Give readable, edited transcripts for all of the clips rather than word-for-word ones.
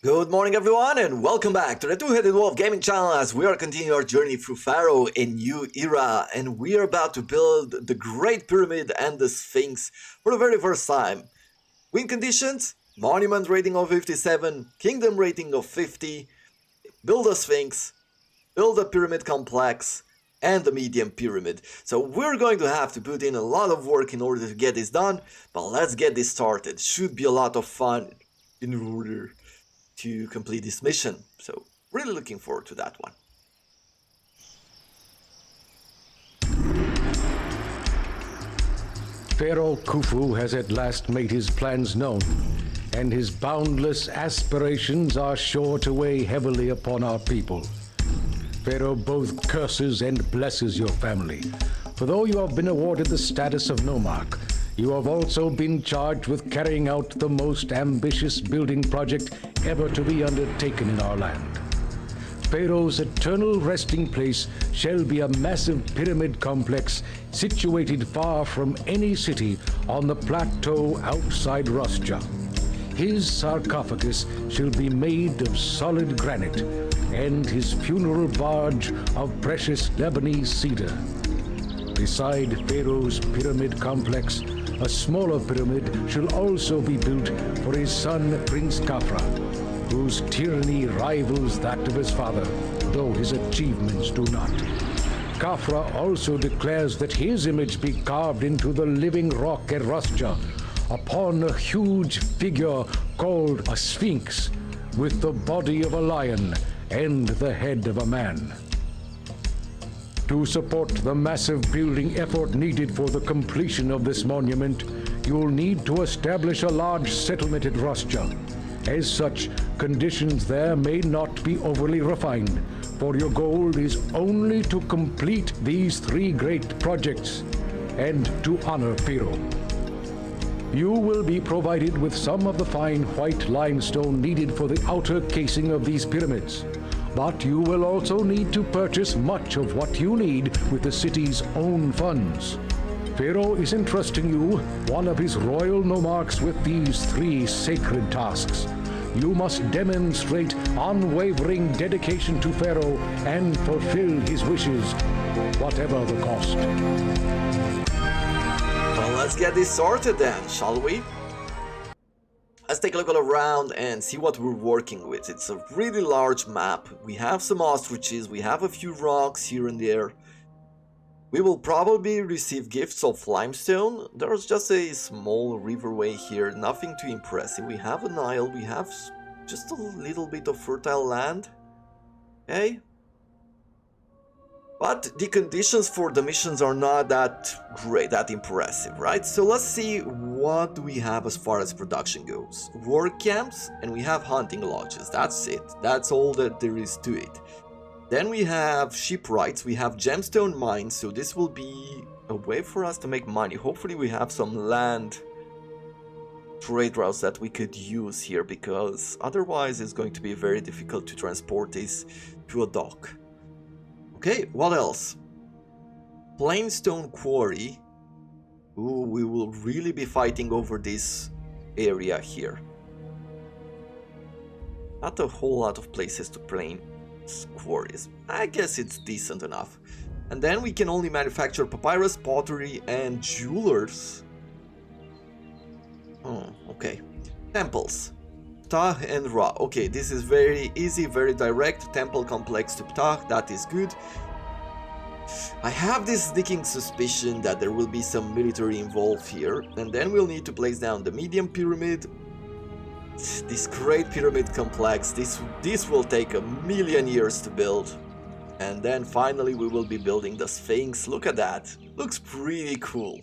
Good morning everyone and welcome back to the Two-Headed Wolf Gaming Channel as we are continuing our journey through Pharaoh, a new era, and we are about to build the Great Pyramid and the Sphinx for the very first time. Win conditions: Monument rating of 57, Kingdom rating of 50, build a Sphinx, build a Pyramid Complex, and the Medium Pyramid. So we're going to have to put in a lot of work in order to get this done, but let's get this started. Should be a lot of fun in order to complete this mission. So really looking forward to that one. Pharaoh Khufu has at last made his plans known, and his boundless aspirations are sure to weigh heavily upon our people. Pharaoh both curses and blesses your family, for though you have been awarded the status of nomarch, you have also been charged with carrying out the most ambitious building project ever to be undertaken in our land. Pharaoh's eternal resting place shall be a massive pyramid complex situated far from any city on the plateau outside Rustia. His sarcophagus shall be made of solid granite, and his funeral barge of precious Lebanese cedar. Beside Pharaoh's pyramid complex, a smaller pyramid shall also be built for his son Prince Khafra, whose tyranny rivals that of his father, though his achievements do not. Khafra also declares that his image be carved into the living rock at Rustia, upon a huge figure called a sphinx, with the body of a lion and the head of a man. To support the massive building effort needed for the completion of this monument, you'll need to establish a large settlement at Rustia. As such, conditions there may not be overly refined, for your goal is only to complete these three great projects and to honor Pharaoh. You will be provided with some of the fine white limestone needed for the outer casing of these pyramids. But you will also need to purchase much of what you need with the city's own funds. Pharaoh is entrusting you, one of his royal nomarchs, with these three sacred tasks. You must demonstrate unwavering dedication to Pharaoh and fulfill his wishes, whatever the cost. Well, let's get this sorted then, shall we? Let's take a look around and see what we're working with. It's a really large map. We have some ostriches, we have a few rocks here and there. We will probably receive gifts of limestone. There's just a small riverway here, nothing too impressive. We have a Nile, we have just a little bit of fertile land. Okay. But the conditions for the missions are not that great, that impressive, right? So let's see what we have as far as production goes. Work camps, and we have hunting lodges. That's it. That's all that there is to it. Then we have shipwrights, we have gemstone mines, so this will be a way for us to make money. Hopefully we have some land trade routes that we could use here, because otherwise it's going to be very difficult to transport this to a dock. Okay, what else? Plainstone quarry. Ooh, we will really be fighting over this area here. Not a whole lot of places to plane quarries. I guess it's decent enough. And then we can only manufacture papyrus, pottery, and jewelers. Oh, okay. Temples. Ptah and Ra. Okay, this is very easy, very direct. Temple complex to Ptah, that is good. I have this sneaking suspicion that there will be some military involved here, and then we'll need to place down the medium pyramid. This great pyramid complex, this will take 1,000,000 years to build. And then finally we will be building the Sphinx. Look at that, looks pretty cool.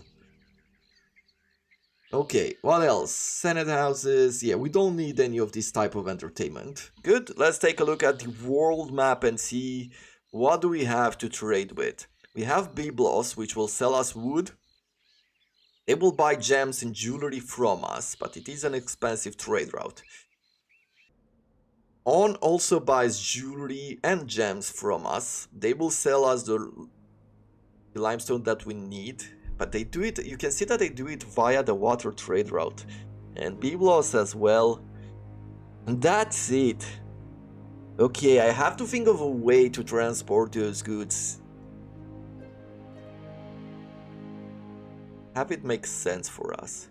Okay, what else? Senate houses. Yeah, we don't need any of this type of entertainment. Good, let's take a look at the world map and see what do we have to trade with. We have Byblos, which will sell us wood. They will buy gems and jewelry from us, but it is an expensive trade route. On also buys jewelry and gems from us. They will sell us the limestone that we need. But they do it, you can see that they do it via the water trade route. And Byblos as well And that's it. Okay, I have to think of a way to transport those goods. Have it make sense for us.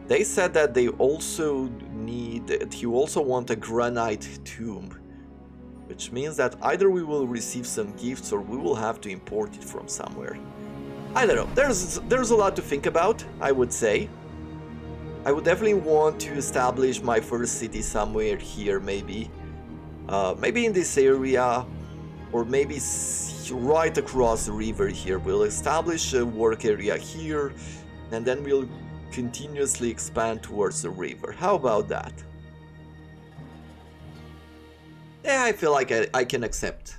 They said that they also you also want a granite tomb, which means that either we will receive some gifts or we will have to import it from somewhere. I don't know, there's a lot to think about, I would say. I would definitely want to establish my first city somewhere here, maybe. Maybe in this area, or maybe right across the river here. We'll establish a work area here, and then we'll continuously expand towards the river. How about that? Yeah, I feel like I can accept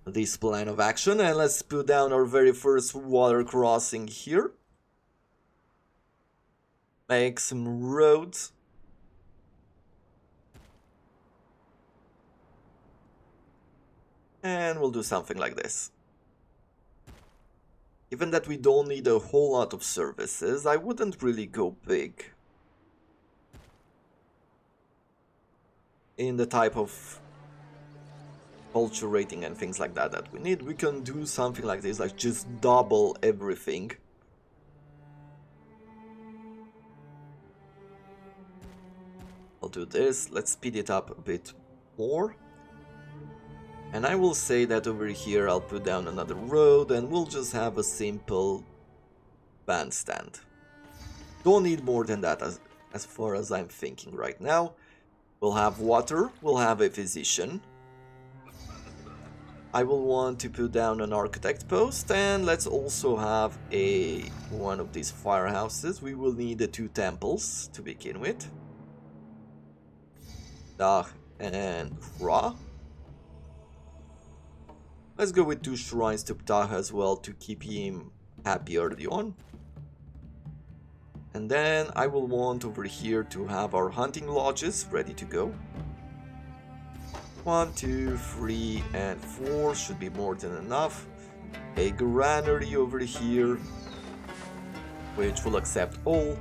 this plan of action, and let's put down our very first water crossing here. Make some roads. And we'll do something like this. Given that we don't need a whole lot of services, I wouldn't really go big in the type of culture rating and things like that that we need. We can do something like this, like just double everything. I'll do this. Let's speed it up a bit more. And I will say that over here I'll put down another road and we'll just have a simple bandstand. Don't need more than that as far as I'm thinking right now. We'll have water, we'll have a physician. I will want to put down an architect post, and let's also have one of these firehouses. We will need the 2 temples to begin with. Dah and Ra. Let's go with 2 shrines to Ptah as well to keep him happy early on. And then I will want over here to have our hunting lodges ready to go. 1, 2, 3, and 4 should be more than enough. A granary over here, which will accept all.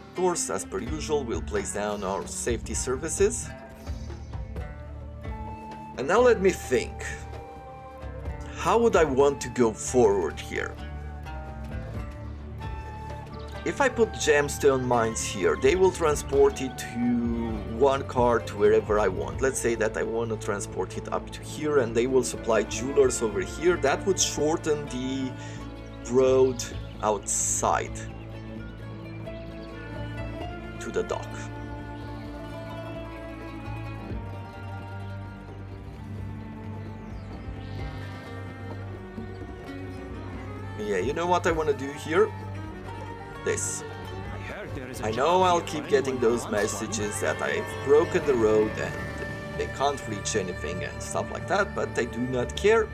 Of course, as per usual, we'll place down our safety services. And now let me think. How would I want to go forward here? If I put gemstone mines here, they will transport it to one car to wherever I want. Let's say that I want to transport it up to here and they will supply jewelers over here. That would shorten the road outside to the dock. Yeah, you know what I want to do here? This. I know I'll keep getting those messages that I've broken the road and they can't reach anything and stuff like that, but I do not care.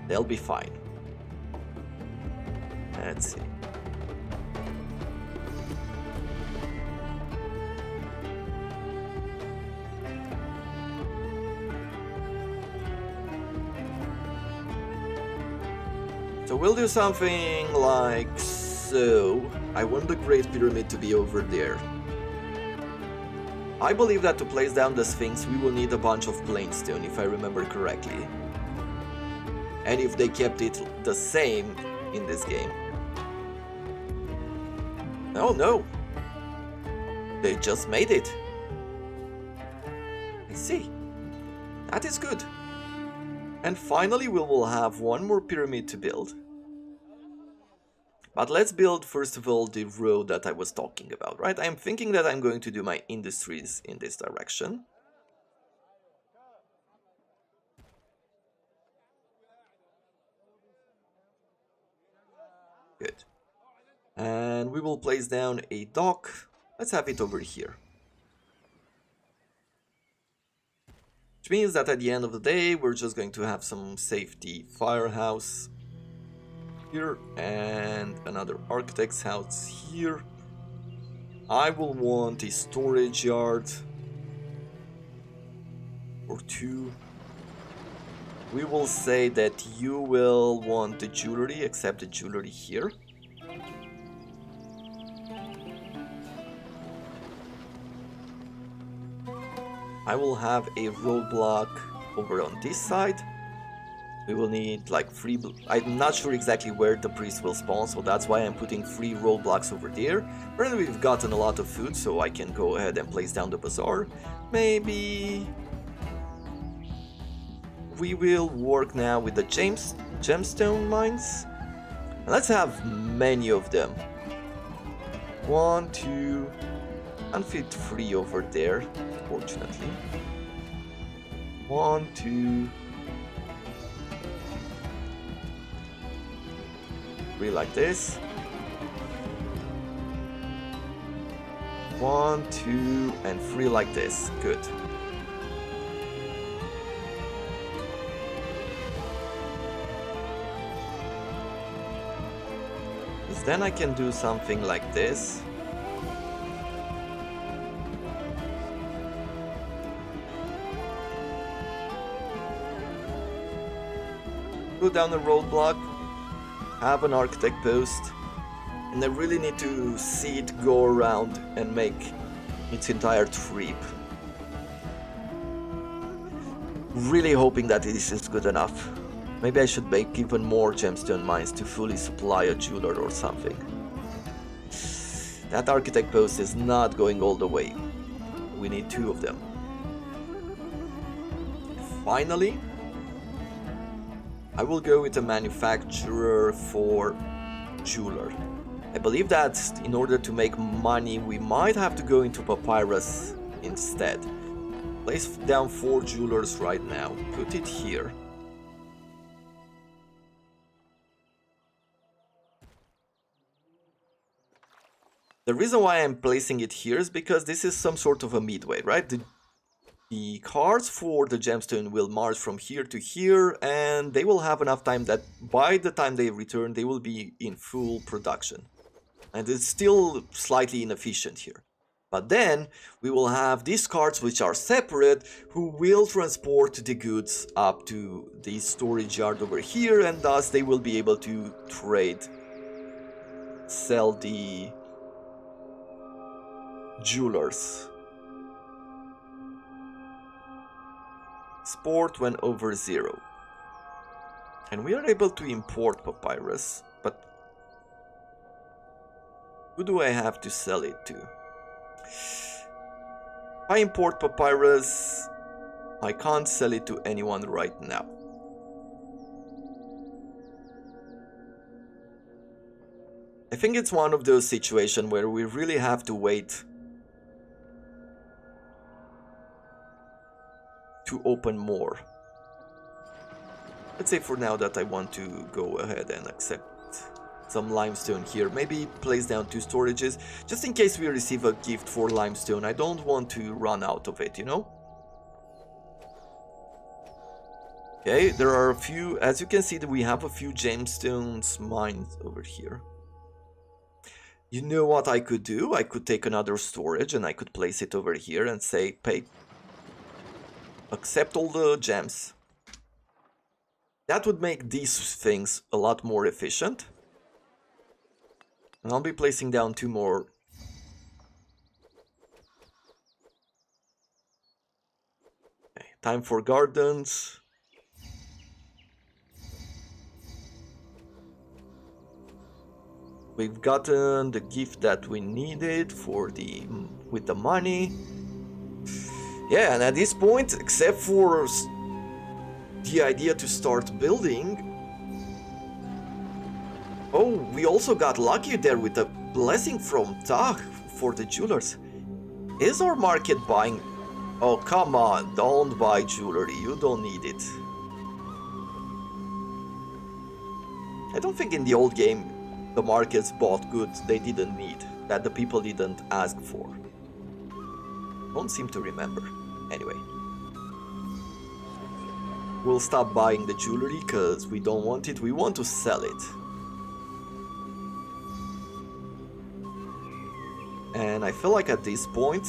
They'll be fine. Let's see. So we'll do something like so. I want the Great Pyramid to be over there. I believe that to place down the Sphinx we will need a bunch of plainstone, if I remember correctly. And if they kept it the same in this game. Oh no! They just made it. I see. That is good. And finally we will have one more pyramid to build. But let's build first of all the road that I was talking about, right? I'm thinking that I'm going to do my industries in this direction. Good. And we will place down a dock. Let's have it over here. Which means that at the end of the day, we're just going to have some safety firehouse here and another architect's house here. I will want a storage yard or 2. We will say that you will want the jewelry, except the jewelry here. I will have a roadblock over on this side. We will need like I'm not sure exactly where the priest will spawn, so that's why I'm putting 3 roadblocks over there. Apparently we've gotten a lot of food, so I can go ahead and place down the bazaar. Maybe we will work now with the gemstone mines. And let's have many of them. 1, 2, and fit 3 over there, fortunately. 1, 2, 3 like this. 1, 2, and 3 like this. Good. Because then I can do something like this. Put down a roadblock. Have an architect post, and I really need to see it go around and make its entire trip. Really hoping that this is good enough. Maybe I should make even more gemstone mines to fully supply a jeweler or something. That architect post is not going all the way. We need 2 of them. Finally, I will go with a manufacturer for jeweler. I believe that in order to make money, we might have to go into papyrus instead. Place down 4 jewelers right now. Put it here. The reason why I'm placing it here is because this is some sort of a midway, right? The cards for the gemstone will march from here to here, and they will have enough time that by the time they return, they will be in full production. And it's still slightly inefficient here. But then we will have these cards which are separate, who will transport the goods up to the storage yard over here, and thus they will be able to trade, sell the jewelers. Sport went over 0. And we are able to import papyrus, but who do I have to sell it to? If I import papyrus, I can't sell it to anyone right now. I think it's one of those situations where we really have to wait to open more. Let's say for now that I want to go ahead and accept some limestone here. Maybe place down 2 storages, just in case we receive a gift for limestone. I don't want to run out of it, you know? Okay, there are a few, as you can see, that we have a few gemstones mines over here. You know what I could do? I could take another storage and I could place it over here and say, pay, accept all the gems. That would make these things a lot more efficient. And I'll be placing down 2 more. Okay, time for gardens. We've gotten the gift that we needed for with the money. Yeah, and at this point, except for the idea to start building. Oh, we also got lucky there with a blessing from Tag for the jewelers. Is our market buying? Oh, come on, don't buy jewelry, you don't need it. I don't think in the old game the markets bought goods they didn't need, that the people didn't ask for. Don't seem to remember. Anyway. We'll stop buying the jewelry because we don't want it, we want to sell it. And I feel like at this point,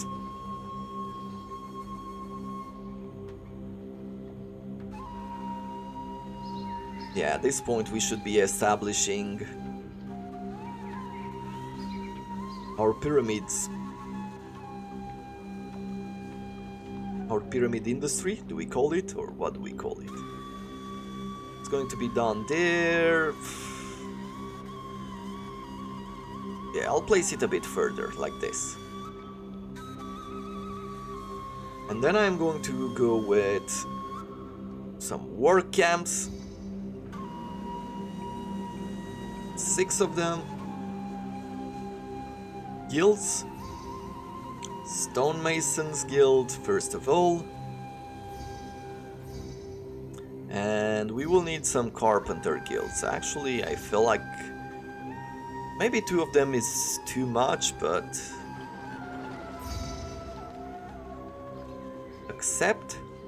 yeah, at this point we should be establishing our pyramids pyramid industry, do we call it, or what do we call it? It's going to be done there. Yeah, I'll place it a bit further, like this. And then I'm going to go with some work camps. 6 of them. Guilds. Stonemasons Guild, first of all. And we will need some carpenter guilds. Actually, I feel like maybe 2 of them is too much, but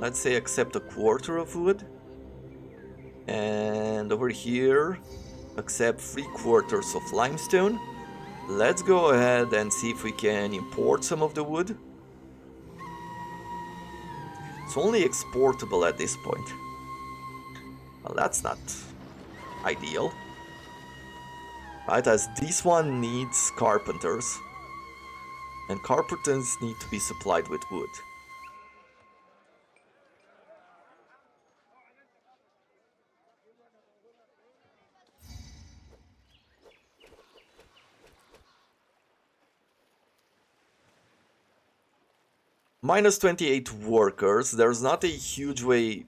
let's say accept a quarter of wood. And over here, accept 3/4 of limestone. Let's go ahead and see if we can import some of the wood. It's only exportable at this point. Well, that's not ideal. Right, as this one needs carpenters. And carpenters need to be supplied with wood. Minus 28 workers, there's not a huge way.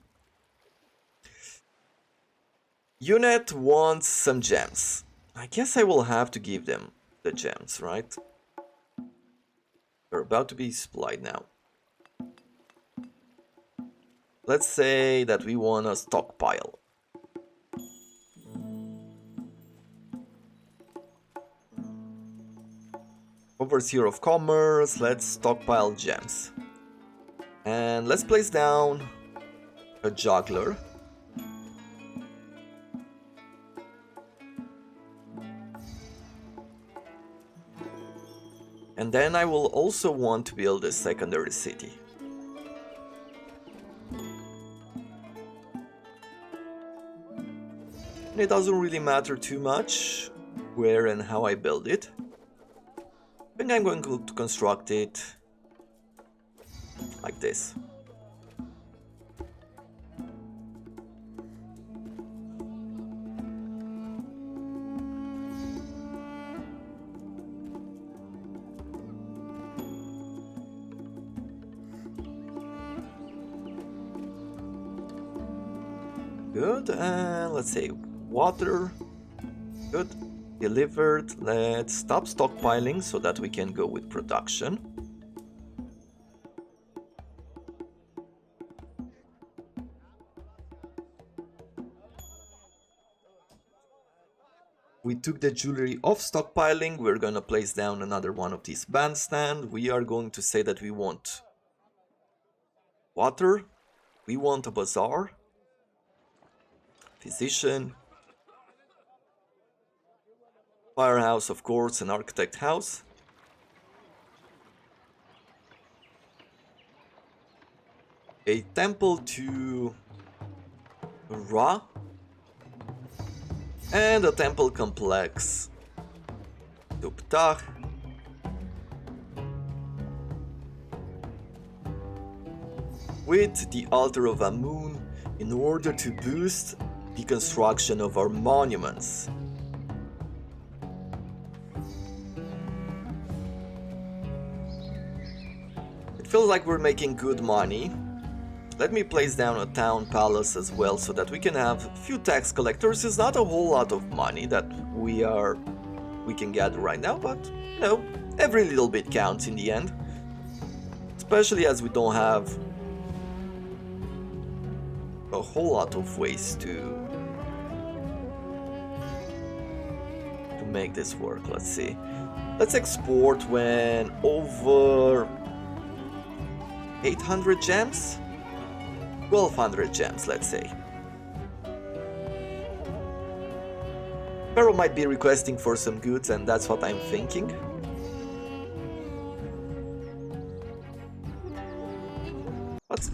Unit wants some gems. I guess I will have to give them the gems, right? They're about to be supplied now. Let's say that we want a stockpile. Overseer of Commerce, let's stockpile gems. And let's place down a juggler. And then I will also want to build a secondary city. And it doesn't really matter too much where and how I build it. I think I'm going to construct it like this. Good, and let's say water. Good, delivered. Let's stop stockpiling so that we can go with production. We took the jewelry off stockpiling. We're gonna place down another one of these bandstand. We are going to say that we want water. We want a bazaar. Physician. Firehouse, of course, an architect house. A temple to Ra. And a temple complex to Ptah. With the altar of Amun in order to boost the construction of our monuments. It feels like we're making good money. Let me place down a town palace as well so that we can have a few tax collectors. It's not a whole lot of money that we can gather right now, but you know, every little bit counts in the end. Especially as we don't have a whole lot of ways to make this work. Let's see. Let's export when over 800 gems? 1200 gems, let's say. Pharaoh might be requesting for some goods, and that's what I'm thinking.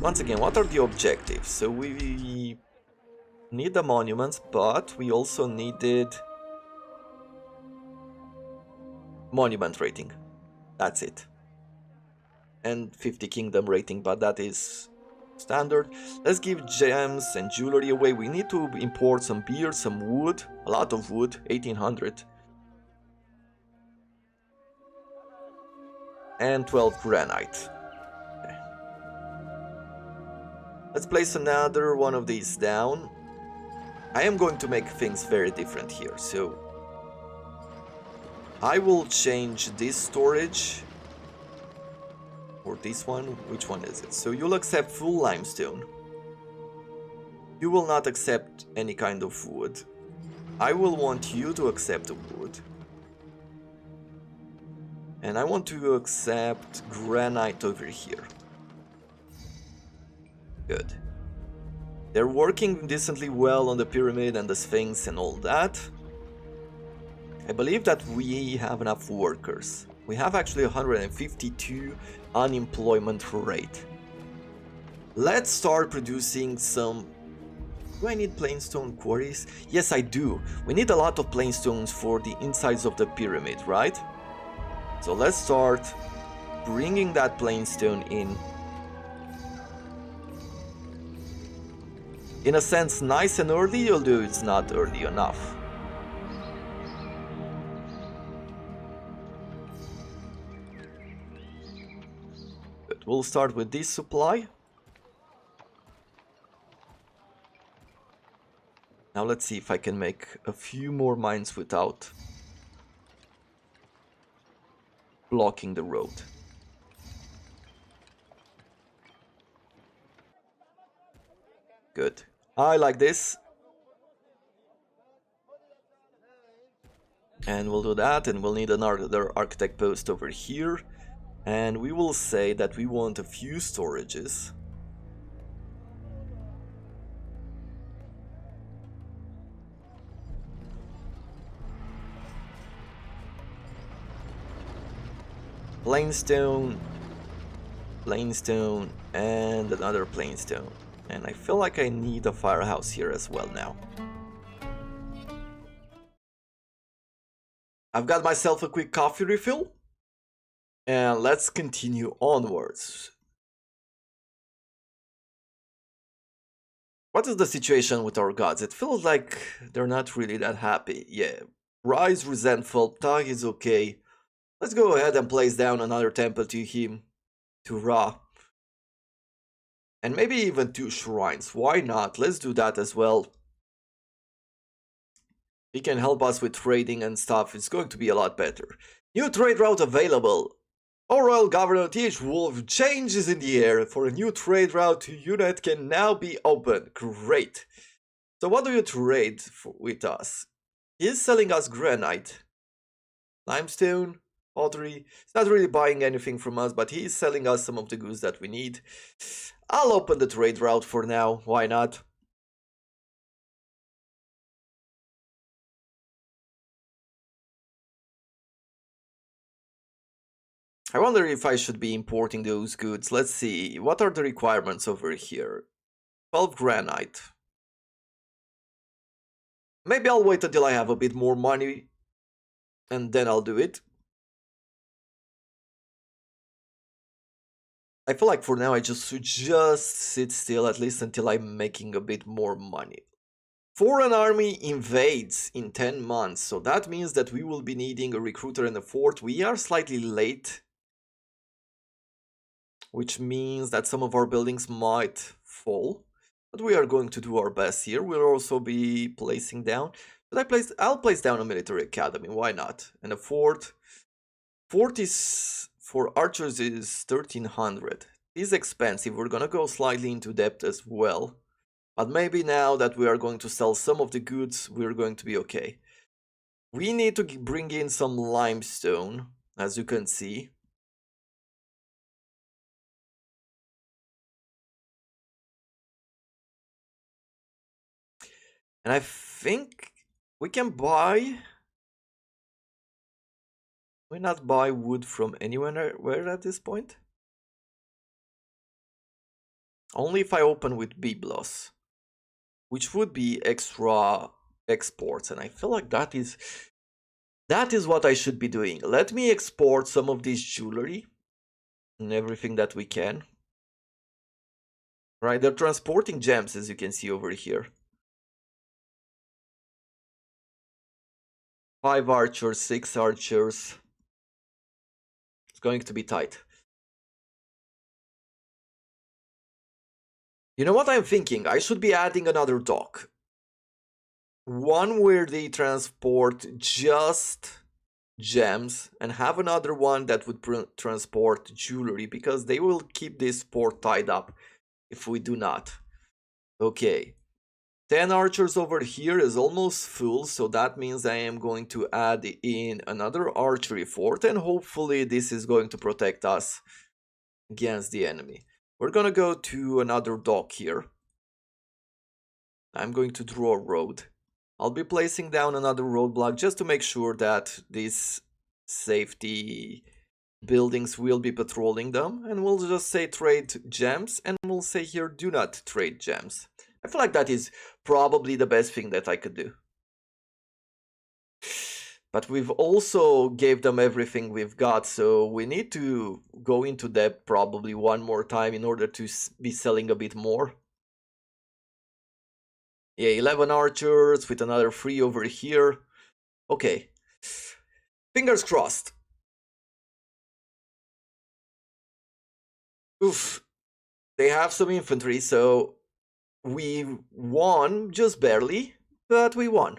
Once again, what are the objectives? So we need the monuments, but we also needed monument rating. That's it. and 50 kingdom rating, but that is standard. Let's give gems and jewelry away. We need to import some beer, some wood, a lot of wood, 1800. And 12 granite. Okay. Let's place another one of these down. I am going to make things very different here, so I will change this storage or this one. Which one is it? So you'll accept full limestone. You will not accept any kind of wood. I will want you to accept the wood. And I want to accept granite over here. Good. They're working decently well on the pyramid and the sphinx and all that. I believe that we have enough workers. We have actually 152 unemployment rate. Let's start producing some... Do I need plainstone quarries? Yes, I do. We need a lot of plainstones for the insides of the pyramid, right? So let's start bringing that plainstone in. In a sense, nice and early, although it's not early enough. But we'll start with this supply. Now let's see if I can make a few more mines without blocking the road. Good. I like this. And we'll do that, and we'll need another architect post over here. And we will say that we want a few storages. Plainstone, plainstone, and another plainstone. And I feel like I need a firehouse here as well now. I've got myself a quick coffee refill. And let's continue onwards. What is the situation with our gods? It feels like they're not really that happy. Yeah, Ra is resentful, Tag is okay. Let's go ahead and place down another temple to him, to Ra. And maybe even 2 shrines. Why not? Let's do that as well. He can help us with trading and stuff. It's going to be a lot better. New trade route available. Our Royal Governor TH Wolf changes in the air. For a new trade route, unit can now be open. Great. So what do you trade with us? He's selling us granite, limestone, pottery. He's not really buying anything from us, but he's selling us some of the goods that we need. I'll open the trade route for now. Why not? I wonder if I should be importing those goods. Let's see. What are the requirements over here? 12 granite. Maybe I'll wait until I have a bit more money and then I'll do it. I feel like for now I should just sit still, at least until I'm making a bit more money. Foreign army invades in 10 months, so that means that we will be needing a recruiter and a fort. We are slightly late, which means that some of our buildings might fall. But we are going to do our best here. We'll also be placing down... I'll place down a military academy, why not? And a fort. Fort is... for archers is 1300. It's expensive. We're gonna go slightly into debt as well. But maybe now that we are going to sell some of the goods, we're going to be okay. We need to bring in some limestone, as you can see. And I think we can buy... We not buy wood from anywhere at this point? Only if I open with Byblos, which would be extra exports, and I feel like that is what I should be doing. Let me export some of this jewelry. and everything that we can. Right, they're transporting gems, as you can see over here. 5 archers, 6 archers. It's going to be tight. You know what I'm thinking? I should be adding another dock. One where they transport just gems, and have another one that would transport jewelry, because they will keep this port tied up if we do not. Okay. 10 archers over here is almost full, so that means I am going to add in another archery fort, and hopefully this is going to protect us against the enemy. We're gonna go to another dock here. I'm going to draw a road. I'll be placing down another roadblock just to make sure that these safety buildings will be patrolling them, and we'll just say trade gems, and we'll say here do not trade gems. I feel like that is probably the best thing that I could do. But we've also gave them everything we've got, so we need to go into depth probably one more time in order to be selling a bit more. Yeah, 11 archers with another 3 over here. Okay. Fingers crossed. Oof. They have some infantry, so we won just barely, but we won.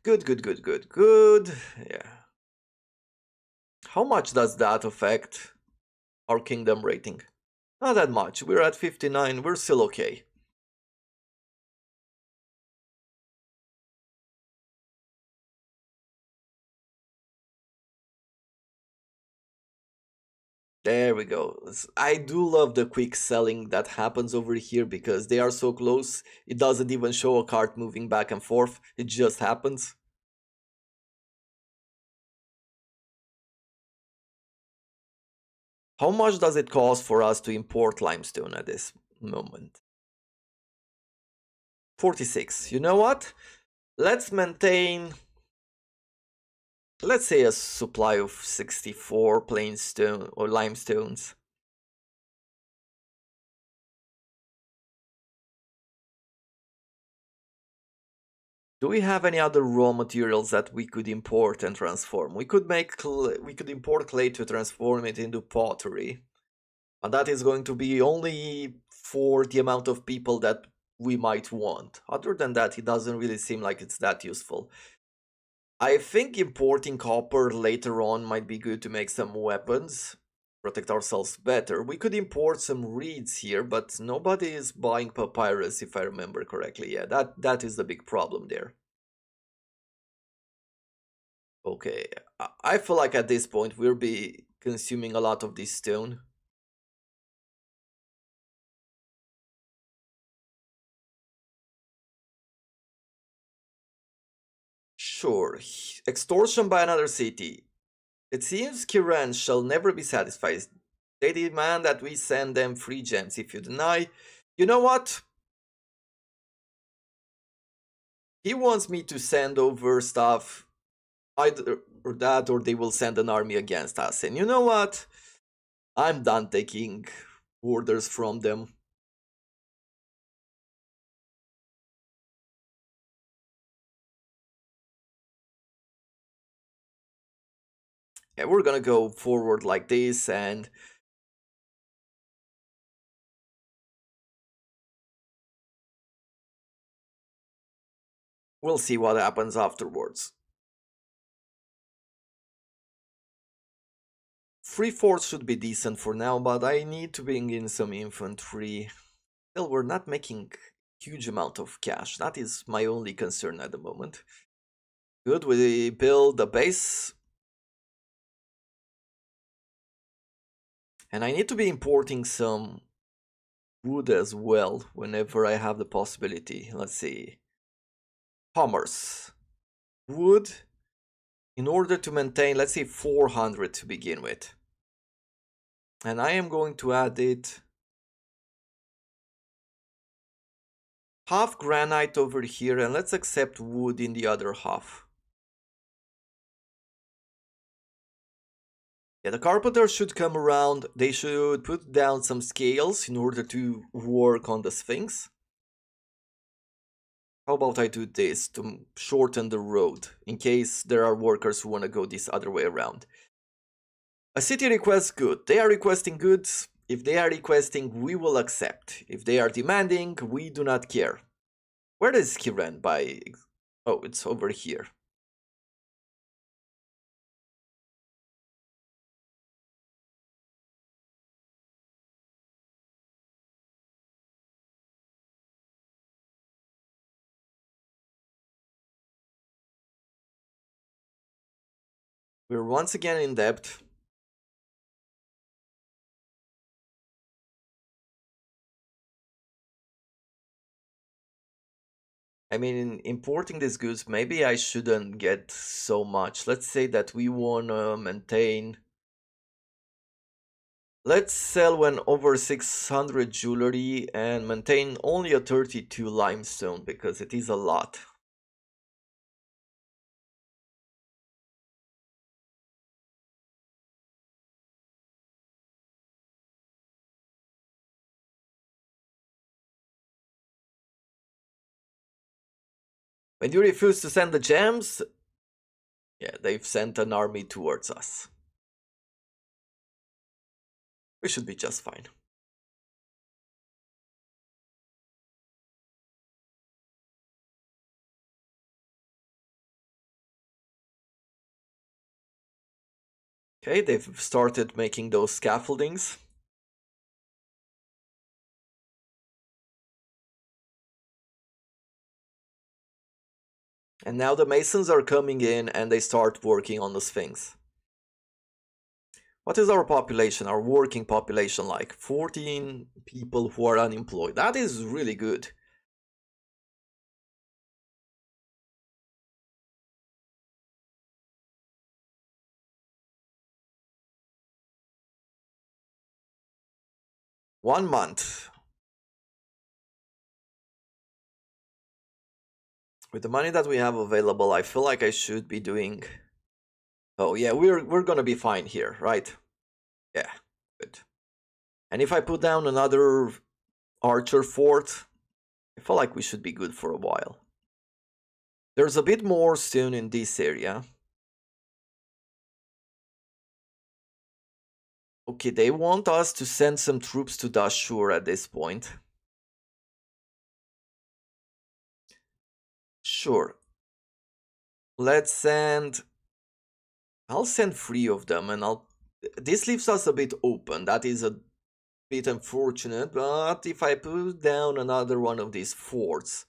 Good, good, good, good, good. Yeah. How much does that affect our kingdom rating? Not that much. We're at 59. We're still okay. There we go. I do love the quick selling that happens over here because they are so close. It doesn't even show a cart moving back and forth. It just happens. How much does it cost for us to import limestone at this moment? 46. You know what? Let's maintain, let's say, a supply of 64 plain stone or limestones. Do we have any other raw materials that we could import and transform? We could import clay to transform it into pottery. And that is going to be only for the amount of people that we might want. Other than that, it doesn't really seem like it's that useful. I think importing copper later on might be good to make some weapons, protect ourselves better. We could import some reeds here, but nobody is buying papyrus if I remember correctly. Yeah, that is the big problem there. Okay, I feel like at this point we'll be consuming a lot of this stone. Sure, extortion by another city. It seems Kiran shall never be satisfied. They demand that we send them free gems. If you deny, you know what? He wants me to send over stuff, either or that, or they will send an army against us. And you know what? I'm done taking orders from them. Yeah, we're gonna go forward like this, and we'll see what happens afterwards. 3/4 should be decent for now, but I need to bring in some infantry. Still, we're not making huge amount of cash. That is my only concern at the moment. Good, we build a base. And I need to be importing some wood as well whenever I have the possibility. Let's see. Commerce. Wood. In order to maintain, let's say 400 to begin with. And I am going to add it half granite over here, and let's accept wood in the other half. Yeah, the carpenters should come around. They should put down some scales in order to work on the Sphinx. How about I do this to shorten the road in case there are workers who want to go this other way around? A city requests good. They are requesting goods. If they are requesting, we will accept. If they are demanding, we do not care. Where is Kiran by... Oh, it's over here. We're once again in debt. I mean, importing these goods, maybe I shouldn't get so much. Let's say that we want to maintain... Let's sell when over 600 jewelry and maintain only a 32 limestone because it is a lot. When you refuse to send the gems, yeah, they've sent an army towards us. We should be just fine. Okay, they've started making those scaffoldings. And now the masons are coming in and they start working on the Sphinx. What is our population, our working population like? 14 people who are unemployed. That is really good. One month. With the money that we have available, I feel like I should be doing... Oh yeah, we're gonna be fine here, right? Yeah, good. And if I put down another archer fort, I feel like we should be good for a while. There's a bit more stone in this area. Okay, they want us to send some troops to Dashur at this point. Sure. Let's send... I'll send 3 of them and I'll... This leaves us a bit open. That is a bit unfortunate, but if I put down another one of these forts,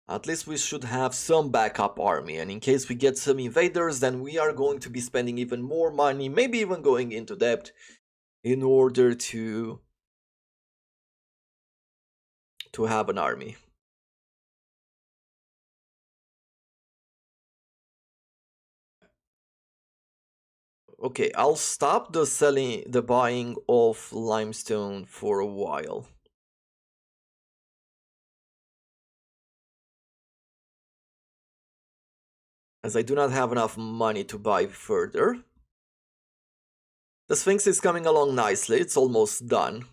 at least we should have some backup army, and in case we get some invaders, then we are going to be spending even more money, maybe even going into debt, in order to have an army. Okay, I'll stop the buying of limestone for a while. As I do not have enough money to buy further. The Sphinx is coming along nicely, it's almost done.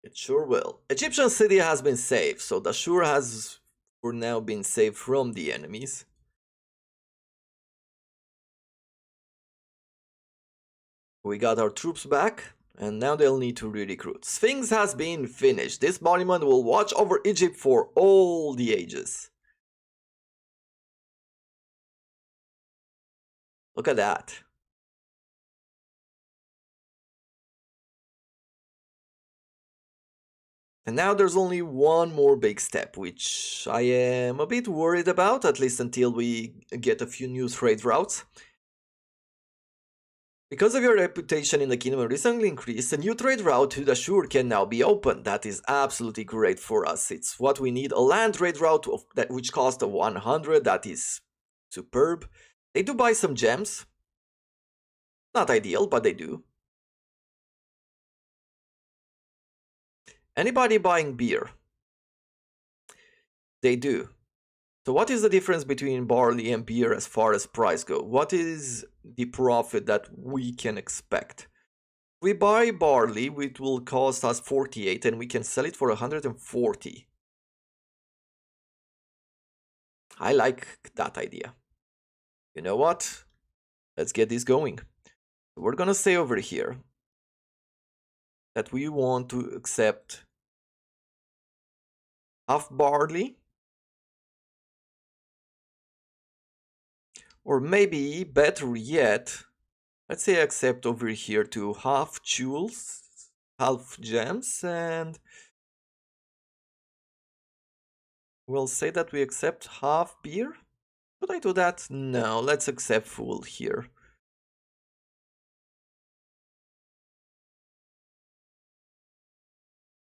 It sure will. Egyptian city has been saved, so Dashur has for now been saved from the enemies. We got our troops back, and now they'll need to re-recruit. Sphinx has been finished. This monument will watch over Egypt for all the ages. Look at that. And now there's only one more big step, which I am a bit worried about, at least until we get a few new trade routes. Because of your reputation in the kingdom recently increased, a new trade route to Dashur can now be opened. That is absolutely great for us. It's what we need. A land trade route which costs 100. That is superb. They do buy some gems. Not ideal, but they do. Anybody buying beer? They do. So what is the difference between barley and beer as far as price go? What is the profit that we can expect? If we buy barley, it will cost us 48 and we can sell it for 140. I like that idea. You know what? Let's get this going. We're gonna say over here that we want to accept half barley, or maybe better yet, let's say accept over here to half jewels, half gems, and we'll say that we accept half beer. Should I do that? No, let's accept full here.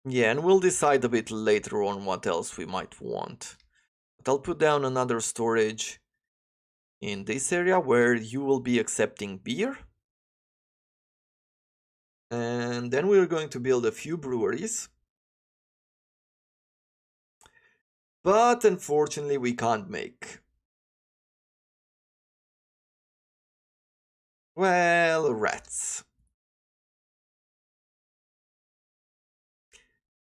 Yeah, and we'll decide a bit later on what else we might want. But I'll put down another storage in this area where you will be accepting beer. And then we're going to build a few breweries. But unfortunately we can't make. Well, rats.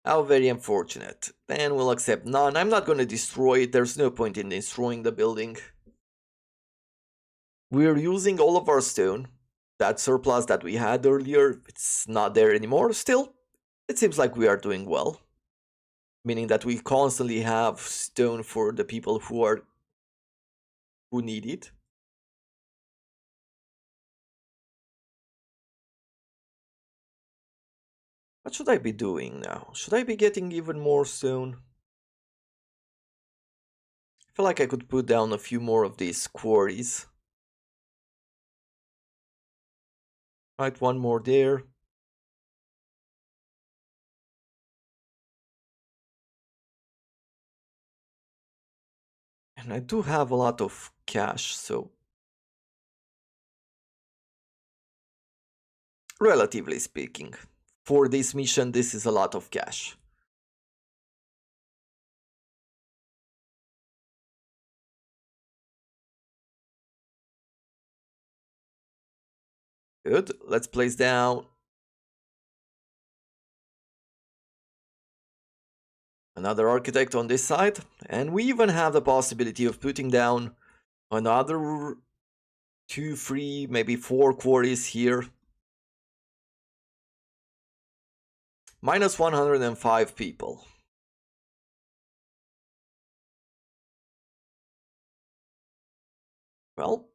How very unfortunate. Then we'll accept none. I'm not going to destroy it. There's no point in destroying the building. We're using all of our stone. That surplus that we had earlier, it's not there anymore. Still, it seems like we are doing well. Meaning that we constantly have stone for the people who need it. What should I be doing now? Should I be getting even more stone? I feel like I could put down a few more of these quarries. Right, one more there. And I do have a lot of cash, so relatively speaking, for this mission, this is a lot of cash. Good, let's place down another architect on this side, and we even have the possibility of putting down another 2, 3, maybe 4 quarries here. Minus 105 people. Well,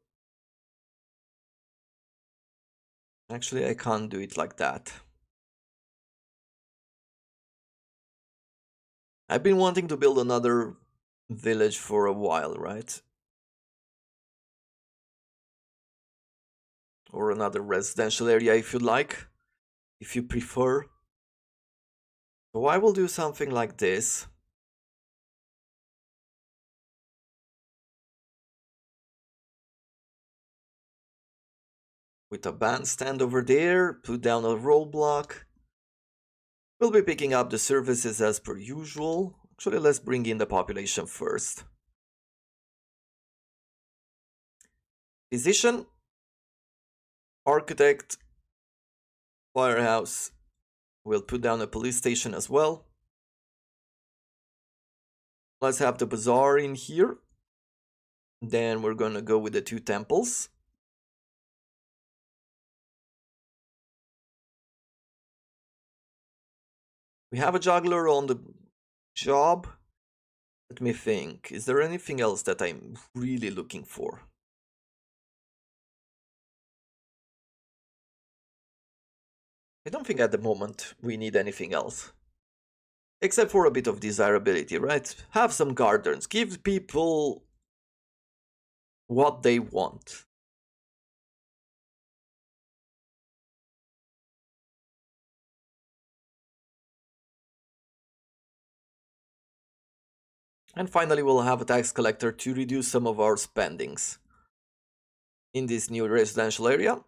actually I can't do it like that. I've been wanting to build another village for a while, right? Or another residential area if you like, if you prefer. So I will do something like this. With a bandstand over there, put down a roadblock. We'll be picking up the services as per usual. Actually, let's bring in the population first. Physician, architect, firehouse. We'll put down a police station as well. Let's have the bazaar in here. Then we're gonna go with the 2 temples. We have a juggler on the job. Let me think. Is there anything else that I'm really looking for? I don't think at the moment we need anything else. Except for a bit of desirability, right? Have some gardens. Give people what they want. And finally, we'll have a tax collector to reduce some of our spendings in this new residential area.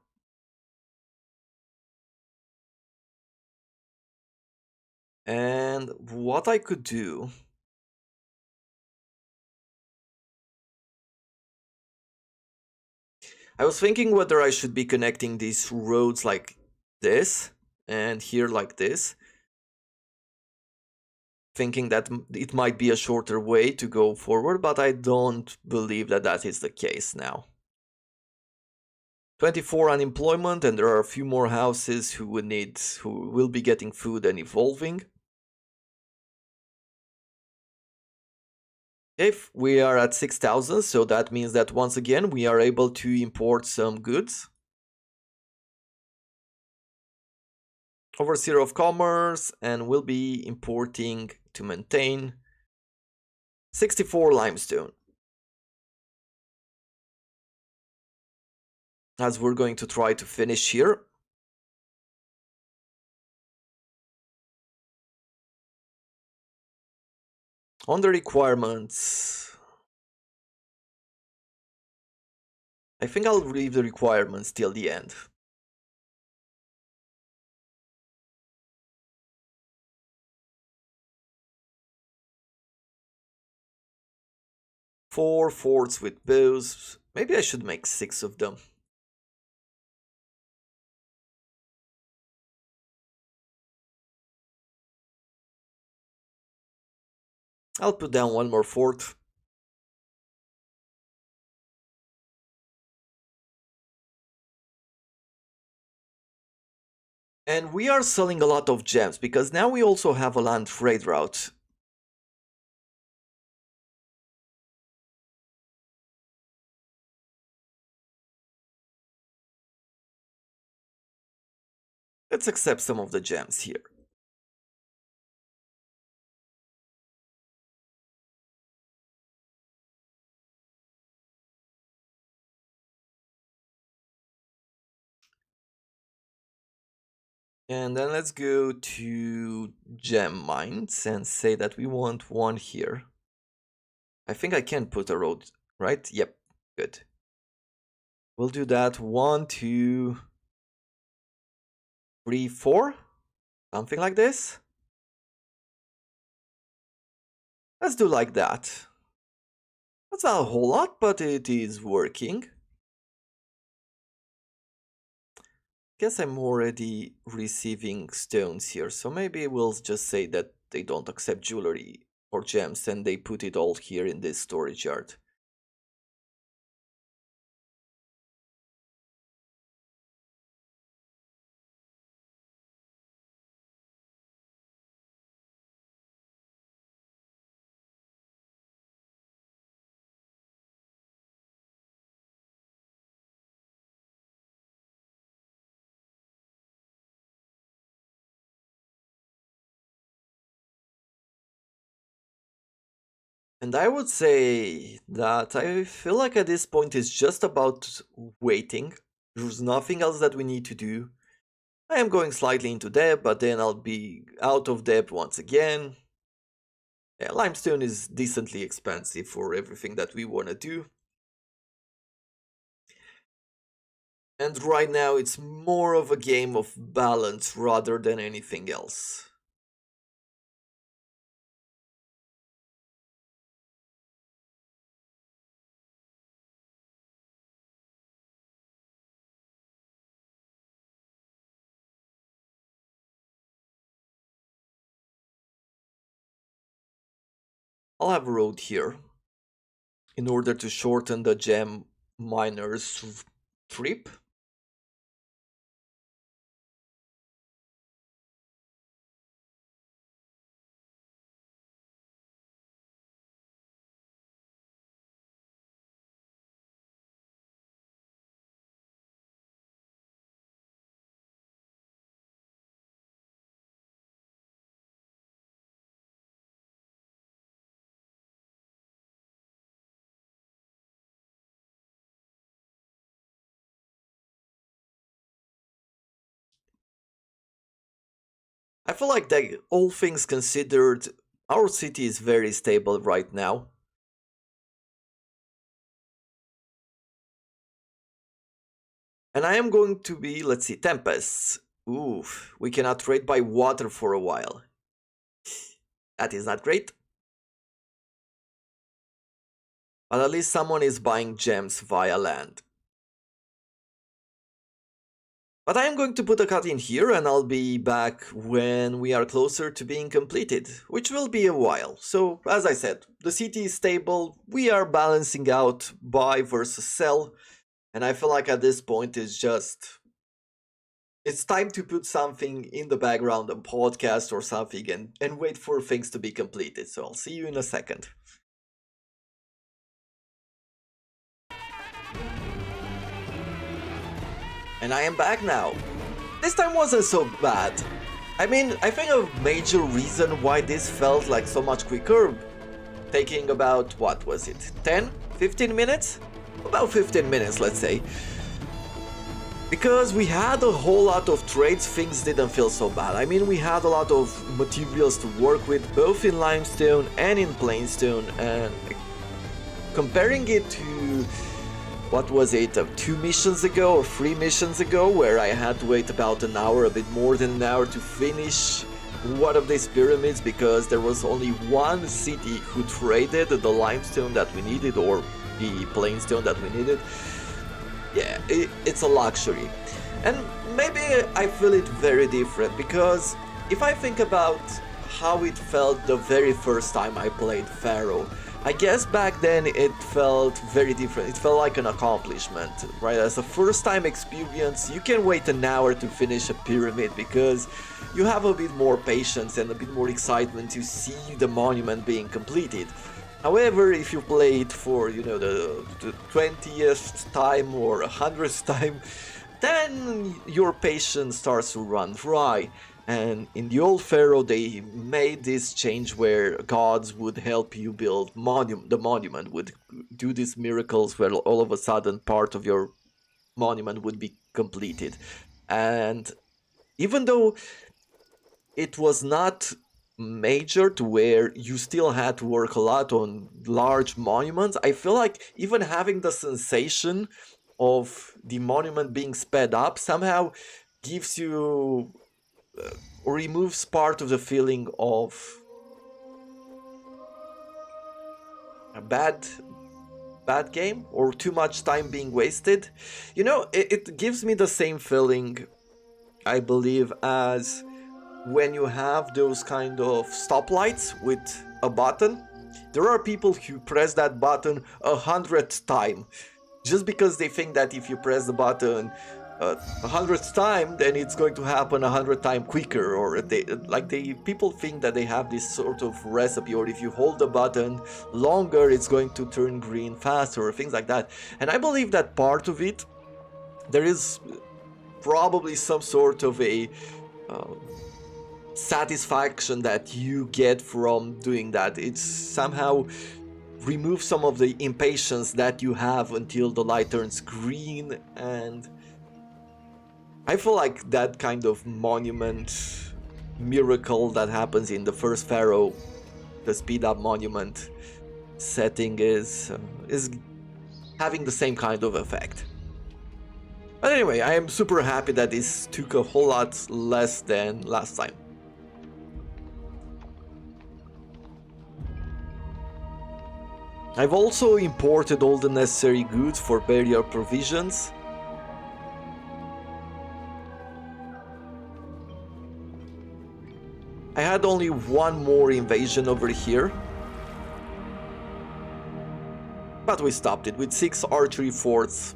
And what I could do, I was thinking whether I should be connecting these roads like this and here like this, thinking that it might be a shorter way to go forward, but I don't believe that that is the case now. 24 unemployment, and there are a few more houses who will be getting food and evolving. If we are at 6,000, so that means that once again we are able to import some goods. Overseer of Commerce, and we'll be importing to maintain 64 limestone. As we're going to try to finish here. On the requirements, I think I'll leave the requirements till the end. Four forts with bows. Maybe I should make 6 of them. I'll put down one more fort. And we are selling a lot of gems, because now we also have a land trade route. Let's accept some of the gems here. And then let's go to gem mines and say that we want one here. I think I can put a road, right? Yep, good. We'll do that. 1, 2, 3, 4. Something like this. Let's do like that. That's not a whole lot, but it is working. Guess I'm already receiving stones here, so maybe we'll just say that they don't accept jewelry or gems and they put it all here in this storage yard. And I would say that I feel like at this point it's just about waiting. There's nothing else that we need to do. I am going slightly into debt, but then I'll be out of debt once again. Yeah, limestone is decently expensive for everything that we want to do. And right now it's more of a game of balance rather than anything else. I'll have a road here in order to shorten the gem miners trip. I feel like that all things considered, our city is very stable right now. And I am going to be, let's see, tempests. Oof, we cannot trade by water for a while. That is not great. But at least someone is buying gems via land. But I am going to put a cut in here and I'll be back when we are closer to being completed, which will be a while. So, as I said, the city is stable, we are balancing out buy versus sell, and I feel like at this point it's time to put something in the background, a podcast or something, and wait for things to be completed. So I'll see you in a second. And I am back now. This time wasn't so bad. I mean, I think a major reason why this felt like so much quicker, taking about, what was it, 10, 15 minutes? About 15 minutes, let's say. Because we had a whole lot of trades, things didn't feel so bad. I mean, we had a lot of materials to work with, both in limestone and in plainstone, and comparing it to, what was it, 2 missions ago or 3 missions ago, where I had to wait about an hour, a bit more than an hour, to finish one of these pyramids because there was only one city who traded the limestone that we needed or the plainstone that we needed. Yeah, it's a luxury. And maybe I feel it very different because if I think about how it felt the very first time I played Pharaoh, I guess back then it felt very different. It felt like an accomplishment, right? As a first time experience, you can wait an hour to finish a pyramid because you have a bit more patience and a bit more excitement to see the monument being completed. However, if you play it for, you know, the 20th time or 100th time, then your patience starts to run dry. And in the old Pharaoh, they made this change where gods would help you build the monument, would do these miracles where all of a sudden part of your monument would be completed. And even though it was not major to where you still had to work a lot on large monuments, I feel like even having the sensation of the monument being sped up somehow gives you or removes part of the feeling of a bad game or too much time being wasted. You know, it gives me the same feeling, I believe, as when you have those kind of stoplights with a button. There are people who press that button 100th time just because they think that if you press the button 100th time, then it's going to happen 100 times quicker, or people think that they have this sort of recipe, or if you hold the button longer, it's going to turn green faster, or things like that. And I believe that part of it, there is probably some sort of a satisfaction that you get from doing that. It's somehow remove some of the impatience that you have until the light turns green, and I feel like that kind of monument miracle that happens in the first Pharaoh, the speed up monument setting, is having the same kind of effect. But anyway, I am super happy that this took a whole lot less than last time. I've also imported all the necessary goods for burial provisions. I had only one more invasion over here, but we stopped it with 6 archery forts.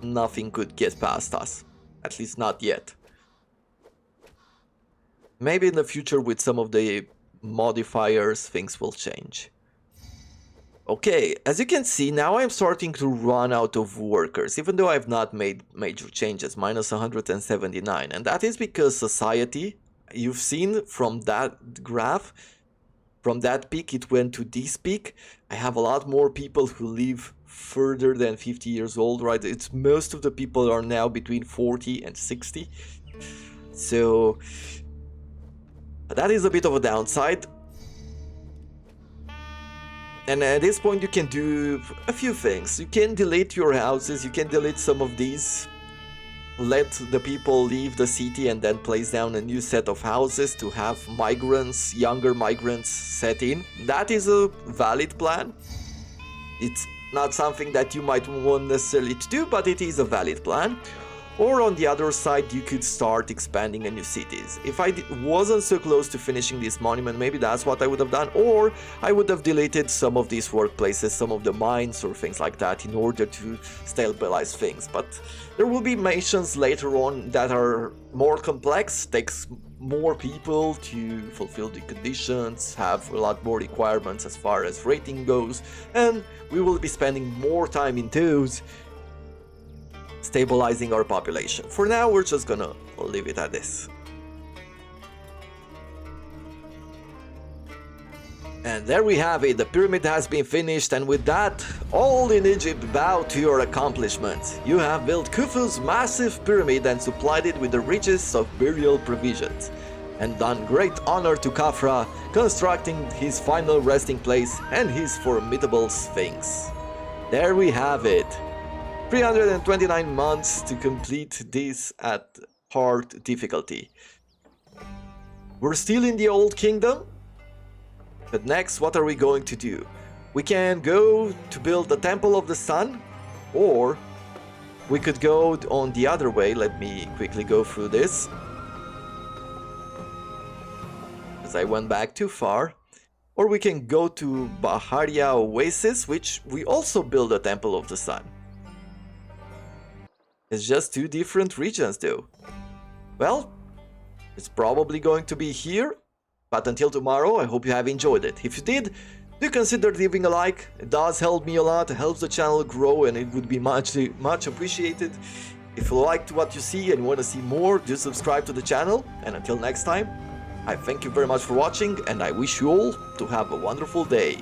Nothing could get past us, at least not yet. Maybe in the future with some of the modifiers things will change. Okay, as you can see, now I'm starting to run out of workers, even though I've not made major changes, minus 179, and that is because society, you've seen from that graph, from that peak it went to this peak. I have a lot more people who live further than 50 years old, right? It's most of the people are now between 40 and 60. So that is a bit of a downside. And at this point you can do a few things. You can delete your houses, you can delete some of these let the people leave the city and then place down a new set of houses to have migrants, younger migrants set in. That is a valid plan. It's not something that you might want necessarily to do, but it is a valid plan. Or on the other side, you could start expanding in new cities. If I wasn't so close to finishing this monument, maybe that's what I would have done. Or I would have deleted some of these workplaces, some of the mines or things like that in order to stabilize things. But there will be missions later on that are more complex, takes more people to fulfill the conditions, have a lot more requirements as far as rating goes, and we will be spending more time in those, stabilizing our population. For now, we're just gonna leave it at this. And there we have it, the pyramid has been finished, and with that, all in Egypt bow to your accomplishments. You have built Khufu's massive pyramid and supplied it with the richest of burial provisions, and done great honor to Khafra, constructing his final resting place and his formidable Sphinx. There we have it. 329 months to complete this at hard difficulty. We're still in the Old Kingdom, but next what are we going to do? We can go to build the Temple of the Sun, or we could go on the other way. Let me quickly go through this, because I went back too far. Or we can go to Baharia Oasis, which we also build a Temple of the Sun. It's just two different regions though. Well, it's probably going to be here, but until tomorrow, I hope you have enjoyed it. If you did, do consider leaving a like. It does help me a lot, it helps the channel grow, and it would be much appreciated. If you liked what you see and want to see more, do subscribe to the channel. And until next time, I thank you very much for watching, and I wish you all to have a wonderful day.